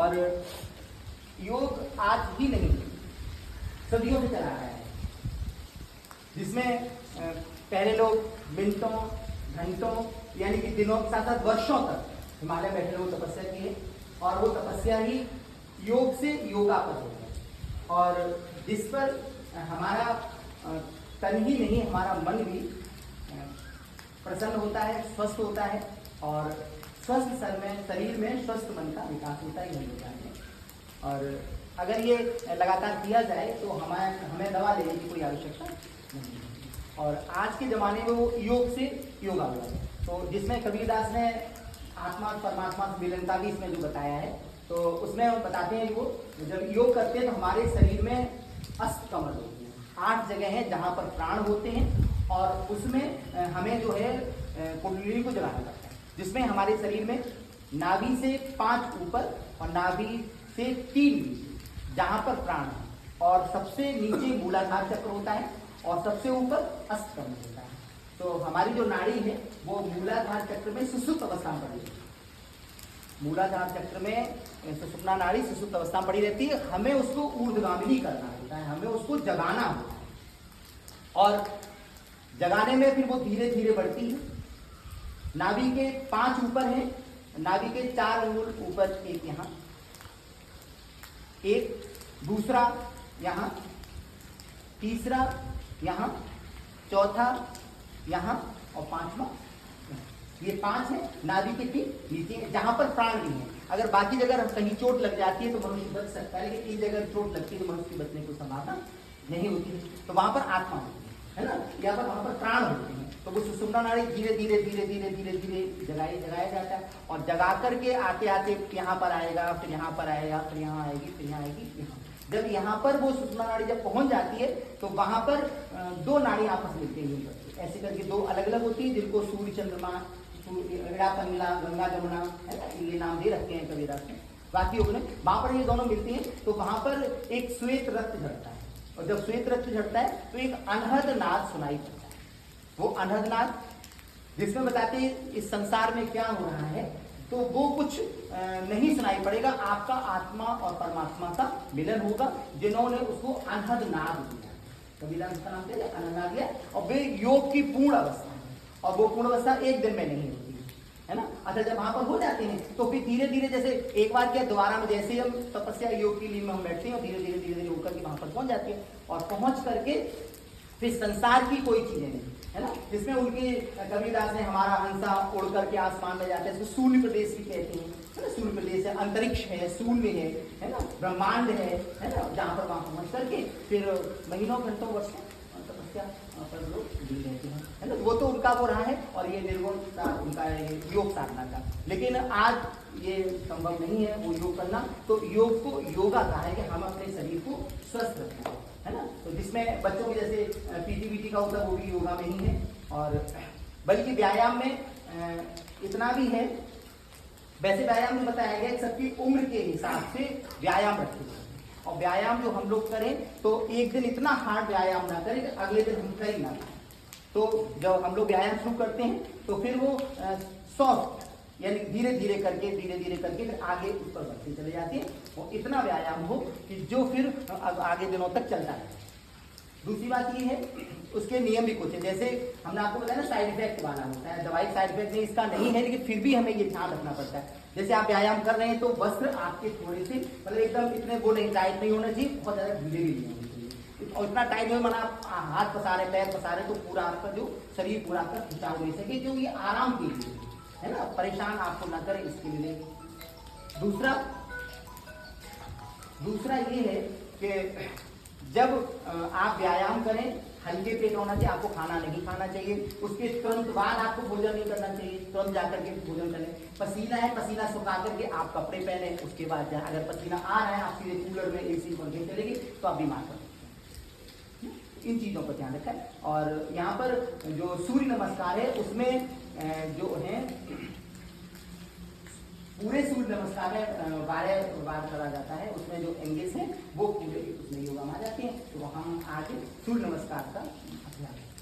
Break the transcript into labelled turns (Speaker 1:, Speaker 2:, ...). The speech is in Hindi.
Speaker 1: और योग आज ही नहीं सदियों से चला आया है, जिसमें पहले लोग मिनटों घंटों यानी कि दिनों के साथ साथ वर्षों तक हिमालय बैठे लोग तपस्या किए, और वो तपस्या ही योग से योगा पर हो गई, और जिस पर हमारा तन ही नहीं हमारा मन भी प्रसन्न होता है, स्वस्थ होता है, और स्वस्थ शरीर में स्वस्थ मन का विकास होता ही नहीं होता है। और अगर ये लगातार किया जाए तो हमें दवा लेने की कोई आवश्यकता नहीं है। और आज के ज़माने में वो योग से योगा हुआ है, तो जिसमें कबीरदास ने आत्मा और परमात्मा से मिलन का भी इसमें जो बताया है, तो उसमें वो बताते हैं वो जब योग करते हैं तो हमारे शरीर में अष्ट कमल होते हैं, 8 जगह हैं जहाँ पर प्राण होते हैं, और उसमें हमें जो है कुंडलिनी को जगाना पड़ता है, जिसमें हमारे शरीर में नाभि से 5 ऊपर और नाभि से 3 नीचे जहाँ पर प्राण है, और सबसे नीचे मूलाधार चक्र होता है, और सबसे ऊपर अष्टकमल होता है। तो हमारी जो नाड़ी है वो मूलाधार चक्र में सुषुप्त अवस्था में पड़ी रहती है। मूलाधार चक्र में सुषुप्ना नाड़ी सुषुप्त अवस्था में पड़ी रहती है। हमें उसको ऊर्ध्वगामिनी करना होता है, हमें उसको जगाना होता है, और जगाने में फिर वो धीरे धीरे बढ़ती है। नाभि के 5 ऊपर है, नाभि के 4 अंगुल ऊपर, एक यहाँ, एक दूसरा यहाँ, तीसरा यहाँ, चौथा यहाँ, और 5वां। ये 5 है नाभि के ठीक नीचे जहां पर प्राण नहीं है। अगर बाकी जगह कहीं चोट लग जाती है तो मनुष्य बच सकता है, लेकिन एक जगह चोट लगती है तो मनुष्य की बचने की संभावना नहीं होती है, तो वहां पर आत्मा होती है ना, यहाँ पर वहां पर प्राण होते हैं। तो वो सुषुम्ना नाड़ी धीरे धीरे धीरे धीरे धीरे धीरे जगाया जाता है, और जगा करके आते आते यहाँ पर आएगा, फिर यहाँ पर आएगा, फिर यहाँ आएगी, फिर यहाँ आएगी, यहाँ। जब यहाँ पर वो सुषुम्ना नाड़ी जब पहुंच जाती है तो वहां पर 2 नाड़ी आपस में मिलते हैं, ऐसे करके 2 अलग अलग होती है, जिनको सूर्य चंद्रमा, एड़ा पंगला, गंगा जमुना, है ना, ये नाम दे रखते हैं कबीरदास ने। बाकी योग ने वहां पर ये दोनों मिलती हैं, तो वहां पर एक श्वेत रक्त झड़ता है, और जब श्वेत रक्त झड़ता है तो एक अनहद नाद सुनाई पड़ता है। वो अनहद नाद जिसमें बताते हैं इस संसार में क्या हो रहा है, तो वो कुछ नहीं सुनाई पड़ेगा, आपका आत्मा और परमात्मा का मिलन होगा, जिन्होंने उसको अनहद नाद दिया। कबीरदास का नाम दिया अनहद नाद दिया, और वे योग की पूर्ण अवस्था है, और वो पूर्ण अवस्था एक दिन में नहीं होती है ना। अच्छा, जब वहां पर हो जाते हैं तो फिर धीरे धीरे, जैसे एक बार क्या दोबारा में जैसे हम तपस्या योग की लीन में हम बैठते हैं, और धीरे धीरे धीरे धीरे होकर के वहां पर पहुंच जाते हैं, और पहुंच करके फिर संसार की कोई चीजें नहीं, है ना, जिसमें उनके कबीरदास ने हमारा हंसा उड़ करके आसमान में जाता है, इसको शून्य प्रदेश भी कहते हैं, है ना। शून्य प्रदेश है, अंतरिक्ष है, शून्य है ना, ब्रह्मांड है ना, जहाँ पर वहां पहुंच करके फिर महीनों घंटों वर्षों तपस्या पर लोग जी रहते हैं, है ना। वो तो उनका वो रहा है, और ये निर्गुण उनका योग साधना का। लेकिन आज ये संभव नहीं है वो योग करना, तो योग को योगा कहा है कि हम अपने शरीर को स्वस्थ रखना है ना। तो जिसमें बच्चों के जैसे पीटी का होता है वो भी योगा में ही है, और बल्कि व्यायाम में इतना भी है, वैसे व्यायाम में बताया गया सबकी उम्र के हिसाब से व्यायाम रखे जाए, और व्यायाम जो हम लोग करें तो एक दिन इतना हार्ड व्यायाम ना करें कि अगले दिन हम कर ही ना पाए। तो जब हम लोग व्यायाम शुरू करते हैं तो फिर वो सॉफ्ट यानी धीरे धीरे करके फिर आगे उस पर बढ़ते चले जाते हैं, और इतना व्यायाम हो कि जो फिर आगे दिनों तक चलता है। दूसरी बात ये है, उसके नियम भी कुछ है, जैसे हमने आपको बताया ना साइड इफेक्ट वाला होता है, दवाई साइड इफेक्ट नहीं इसका नहीं है, लेकिन फिर भी हमें ये ध्यान रखना पड़ता है। जैसे आप व्यायाम कर रहे हैं तो वस्त्र आपके थोड़े से मतलब एकदम इतने वो नहीं, टाइट नहीं होना चाहिए, बहुत ज्यादा ढीले भी नहीं होने चाहिए, और इतना टाइट हो माना आप हाथ पसारे पैर पसारे तो पूरा आपका जो शरीर पूरा आपका खिंचाव नहीं सके, जो ये आराम के लिए है ना, परेशान आपको ना करे इसके लिए। दूसरा ये है कि जब आप व्यायाम करें हल्के पेट होना चाहिए, आपको खाना नहीं खाना चाहिए, उसके तुरंत बाद आपको भोजन नहीं करना चाहिए, तुरंत जाकर के भोजन करें। पसीना है, पसीना सुखा करके आप कपड़े पहने, उसके बाद जाए, अगर पसीना आ रहा है आप सीधे कूलर में एसी पंखे चलेगी तो आप बीमार कर सकते हैं। इन चीजों पर ध्यान रखें। और यहाँ पर जो सूर्य नमस्कार है उसमें जो है पूरे सूर्य नमस्कार में 12 बार करा जाता है, उसमें जो एंगेज है वो पूरे उसमें योगा में आ जाते हैं। तो हम आज सूर्य नमस्कार का अभ्यास